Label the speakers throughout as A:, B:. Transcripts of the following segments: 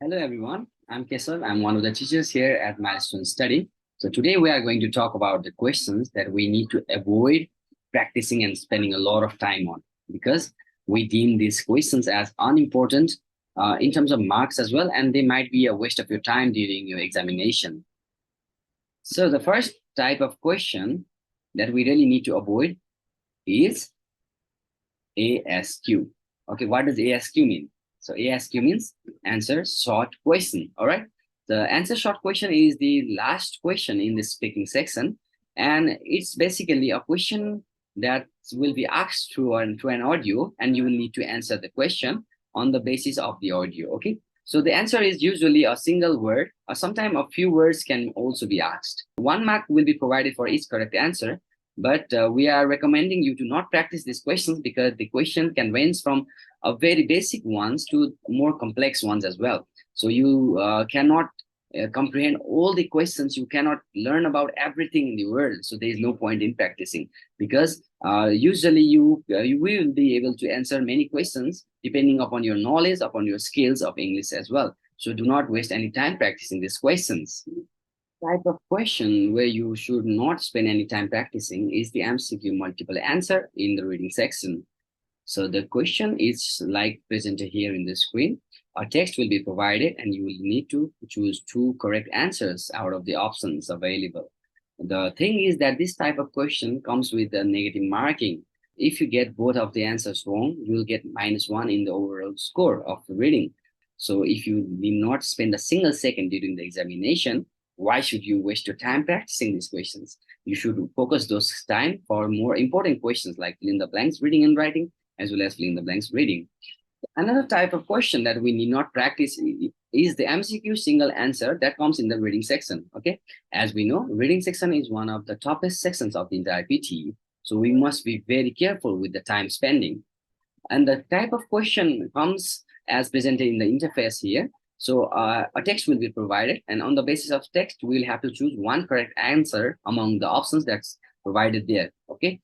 A: Hello everyone, I'm Keshav. I'm one of the teachers here at Milestone Study. So today we are going to talk about the questions that we need to avoid practicing and spending a lot of time on, because we deem these questions as unimportant in terms of marks as well, and they might be a waste of your time during your examination. So the first type of question that we really need to avoid is ASQ. Okay, what does ASQ mean? So ASQ means answer short question. All right. The answer short question is the last question in the speaking section, and it's basically a question that will be asked through an audio, and you will need to answer the question on the basis of the audio. Okay. So the answer is usually a single word, or sometimes a few words can also be asked. 1 mark will be provided for each correct answer, but we are recommending you to not practice these questions because the question can range from very basic ones to more complex ones as well. So you cannot comprehend all the questions. You cannot learn about everything in the world. So there is no point in practicing, because usually you will be able to answer many questions depending upon your knowledge, upon your skills of English as well. So do not waste any time practicing these questions. Type of question where you should not spend any time practicing is the MCQ multiple answer in the reading section. So the question is like presented here in the screen. A text will be provided and you will need to choose 2 correct answers out of the options available. The thing is that this type of question comes with a negative marking. If you get both of the answers wrong, you will get -1 in the overall score of the reading. So if you did not spend a single second during the examination, why should you waste your time practicing these questions? You should focus those time for more important questions like fill in the blanks reading and writing, as well as fill in the blanks reading. Another type of question that we need not practice is the MCQ single answer that comes in the reading section. Okay, as we know, reading section is one of the toughest sections of the entire PTE. So we must be very careful with the time spending. And the type of question comes as presented in the interface here. So a text will be provided, and on the basis of text, we'll have to choose 1 correct answer among the options that's provided there. Okay,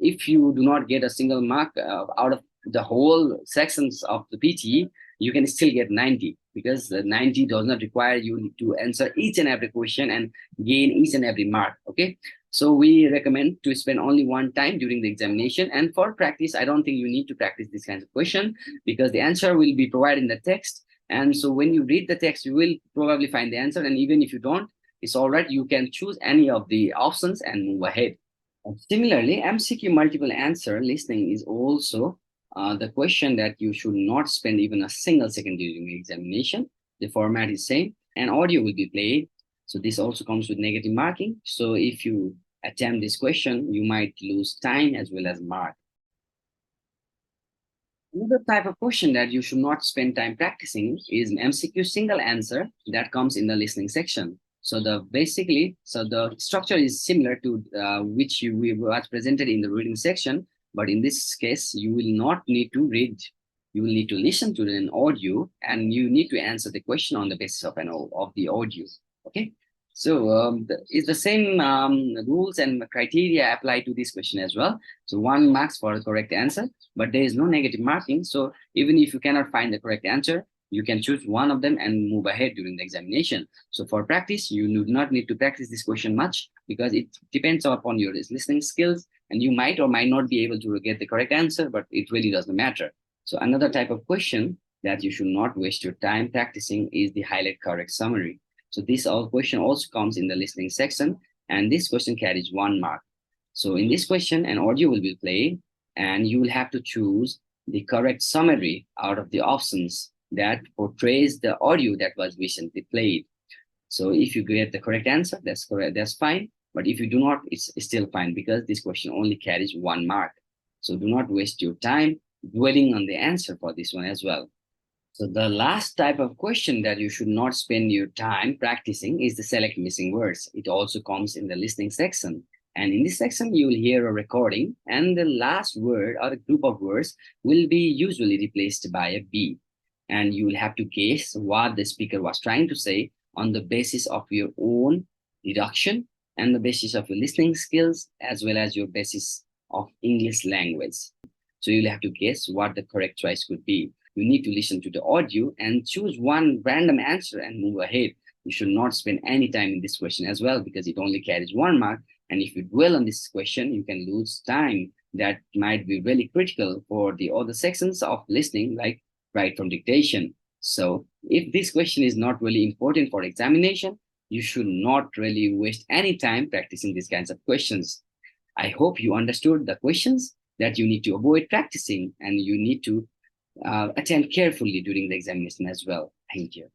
A: if you do not get a single mark out of the whole sections of the PTE, you can still get 90, because the 90 does not require you to answer each and every question and gain each and every mark. Okay, so we recommend to spend only 1 time during the examination. And for practice, I don't think you need to practice this kind of question, because the answer will be provided in the text. And so when you read the text, you will probably find the answer. And even if you don't, it's all right. You can choose any of the options and move ahead. Similarly, MCQ multiple answer listening is also the question that you should not spend even a single second during the examination. The format is same, and audio will be played. So this also comes with negative marking. So if you attempt this question, you might lose time as well as mark. Another type of question that you should not spend time practicing is an MCQ single answer that comes in the listening section. So the structure is similar to which was presented in the reading section, but in this case, you will not need to read. You will need to listen to an audio, and you need to answer the question on the basis of the audio. Okay, so it's the same rules and criteria apply to this question as well. So 1 marks for the correct answer, but there is no negative marking. So even if you cannot find the correct answer, you can choose 1 of them and move ahead during the examination. So for practice, you do not need to practice this question much, because it depends upon your listening skills, and you might or might not be able to get the correct answer, but it really doesn't matter. So another type of question that you should not waste your time practicing is the highlight correct summary. So this question also comes in the listening section, and this question carries 1 mark. So in this question, an audio will be played, and you will have to choose the correct summary out of the options that portrays the audio that was recently played. So if you get the correct answer, that's correct, that's fine. But if you do not, it's still fine, because this question only carries 1 mark. So do not waste your time dwelling on the answer for this one as well. So the last type of question that you should not spend your time practicing is the select missing words. It also comes in the listening section. And in this section, you will hear a recording, and the last word or the group of words will be usually replaced by a B. And you will have to guess what the speaker was trying to say on the basis of your own deduction and the basis of your listening skills, as well as your basis of English language. So you'll have to guess what the correct choice could be. You need to listen to the audio and choose one random answer and move ahead. You should not spend any time in this question as well, because it only carries 1 mark. And if you dwell on this question, you can lose time that might be really critical for the other sections of listening, like write from dictation. So if this question is not really important for examination, you should not really waste any time practicing these kinds of questions. I hope you understood the questions that you need to avoid practicing, and you need to attend carefully during the examination as well. Thank you.